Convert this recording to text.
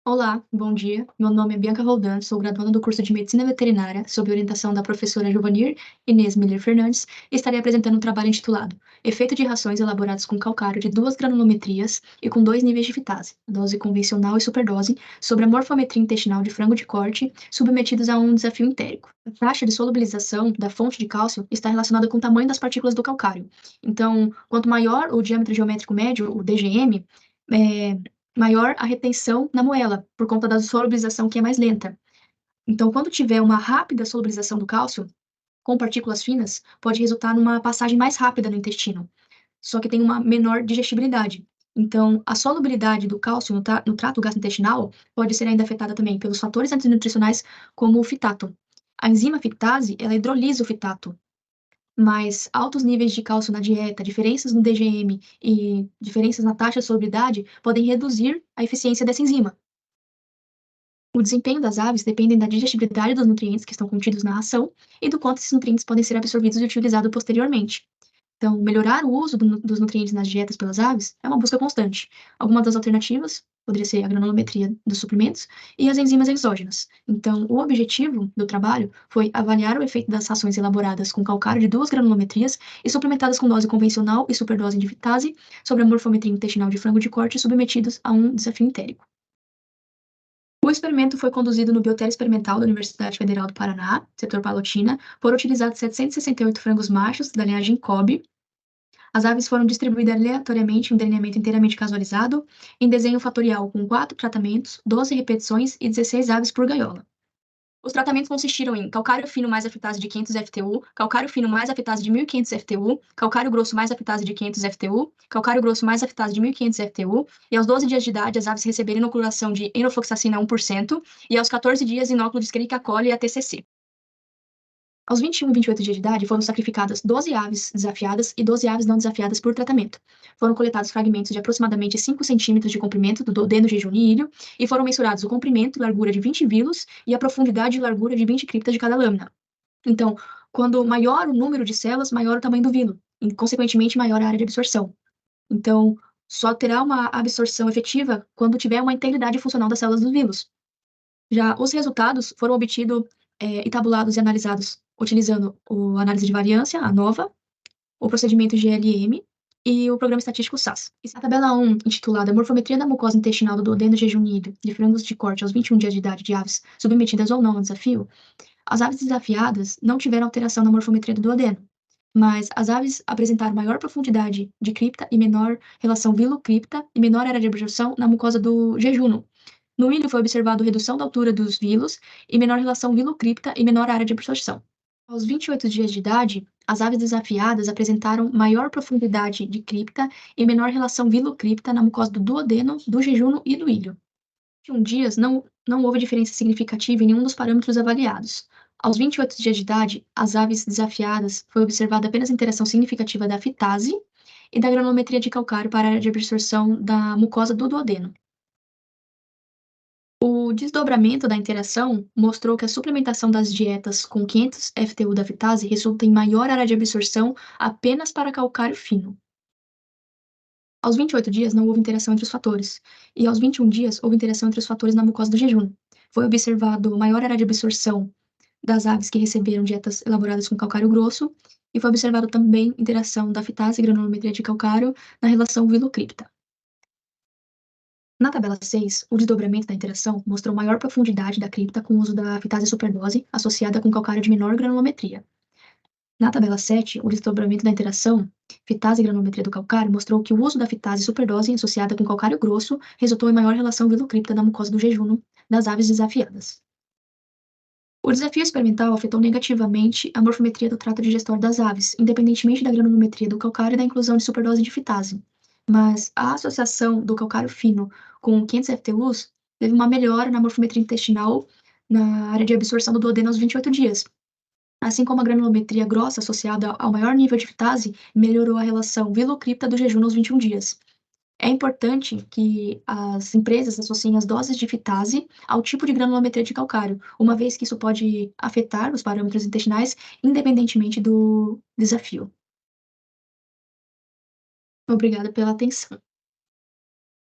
Olá, bom dia. Meu nome é Bianca Roldan, sou graduanda do curso de Medicina Veterinária, sob orientação da professora Giovanir Inês Miller Fernandes, e estarei apresentando um trabalho intitulado Efeito de rações elaboradas com calcário de 2 granulometrias e com 2 níveis de fitase, dose convencional e superdose, sobre a morfometria intestinal de frango de corte, submetidos a um desafio entérico. A taxa de solubilização da fonte de cálcio está relacionada com o tamanho das partículas do calcário. Então, quanto maior o diâmetro geométrico médio, o DGM, maior a retenção na moela, por conta da solubilização que é mais lenta. Então, quando tiver uma rápida solubilização do cálcio, com partículas finas, pode resultar numa passagem mais rápida no intestino, só que tem uma menor digestibilidade. Então, a solubilidade do cálcio no trato gastrointestinal pode ser ainda afetada também pelos fatores antinutricionais, como o fitato. A enzima fitase, ela hidrolisa o fitato, mas altos níveis de cálcio na dieta, diferenças no DGM e diferenças na taxa de solubilidade podem reduzir a eficiência dessa enzima. O desempenho das aves depende da digestibilidade dos nutrientes que estão contidos na ração e do quanto esses nutrientes podem ser absorvidos e utilizados posteriormente. Então, melhorar o uso dos nutrientes nas dietas pelas aves é uma busca constante. Algumas das alternativas poderia ser a granulometria dos suprimentos e as enzimas exógenas. Então, o objetivo do trabalho foi avaliar o efeito das rações elaboradas com calcário de 2 granulometrias e suplementadas com dose convencional e superdose de fitase sobre a morfometria intestinal de frango de corte submetidos a um desafio entérico. O experimento foi conduzido no Biotério Experimental da Universidade Federal do Paraná, setor Palotina. Foram utilizados 768 frangos machos da linhagem Kobe. As aves foram distribuídas aleatoriamente em um delineamento inteiramente casualizado, em desenho fatorial com 4 tratamentos, 12 repetições e 16 aves por gaiola. Os tratamentos consistiram em calcário fino mais a fitase de 500 FTU, calcário fino mais a fitase de 1.500 FTU, calcário grosso mais a fitase de 500 FTU, calcário grosso mais a fitase de 1.500 FTU, e aos 12 dias de idade as aves receberam inoculação de enofloxacina 1%, e aos 14 dias inóculo de Escherichia coli e ATCC. Aos 21 e 28 dias de idade, foram sacrificadas 12 aves desafiadas e 12 aves não desafiadas por tratamento. Foram coletados fragmentos de aproximadamente 5 centímetros de comprimento do duodeno jejunilho e foram mensurados o comprimento e largura de 20 vilos e a profundidade e largura de 20 criptas de cada lâmina. Então, quando maior o número de células, maior o tamanho do vilo e, consequentemente, maior a área de absorção. Então, só terá uma absorção efetiva quando tiver uma integridade funcional das células dos vilos. Já os resultados foram obtidos e tabulados e analisados utilizando a análise de variância, a NOVA, o procedimento GLM e o programa estatístico SAS. A tabela 1, intitulada Morfometria da mucosa intestinal do duodeno jejuníveo de frangos de corte aos 21 dias de idade de aves submetidas ou não ao desafio, as aves desafiadas não tiveram alteração na morfometria do duodeno, mas as aves apresentaram maior profundidade de cripta e menor relação vilo-cripta e menor área de absorção na mucosa do jejuno. No ilho foi observado redução da altura dos vilos e menor relação vilo-cripta e menor área de absorção. Aos 28 dias de idade, as aves desafiadas apresentaram maior profundidade de cripta e menor relação vilo-cripta na mucosa do duodeno, do jejuno e do ilho. Em 21 dias, não houve diferença significativa em nenhum dos parâmetros avaliados. Aos 28 dias de idade, as aves desafiadas foi observada apenas interação significativa da fitase e da granulometria de calcário para a área de absorção da mucosa do duodeno. O desdobramento da interação mostrou que a suplementação das dietas com 500 FTU da fitase resulta em maior área de absorção apenas para calcário fino. Aos 28 dias não houve interação entre os fatores, e aos 21 dias houve interação entre os fatores na mucosa do jejum. Foi observado maior área de absorção das aves que receberam dietas elaboradas com calcário grosso, e foi observado também interação da fitase e granulometria de calcário na relação vilo-cripta. Na tabela 6, o desdobramento da interação mostrou maior profundidade da cripta com o uso da fitase superdose associada com calcário de menor granulometria. Na tabela 7, o desdobramento da interação fitase e granulometria do calcário mostrou que o uso da fitase superdose associada com calcário grosso resultou em maior relação vilo-cripta na mucosa do jejuno das aves desafiadas. O desafio experimental afetou negativamente a morfometria do trato digestório das aves, independentemente da granulometria do calcário e da inclusão de superdose de fitase. Mas a associação do calcário fino com 500 FTUs teve uma melhora na morfometria intestinal na área de absorção do duodeno aos 28 dias. Assim como a granulometria grossa associada ao maior nível de fitase melhorou a relação vilo-cripta do jejum aos 21 dias. É importante que as empresas associem as doses de fitase ao tipo de granulometria de calcário, uma vez que isso pode afetar os parâmetros intestinais, independentemente do desafio. Obrigada pela atenção.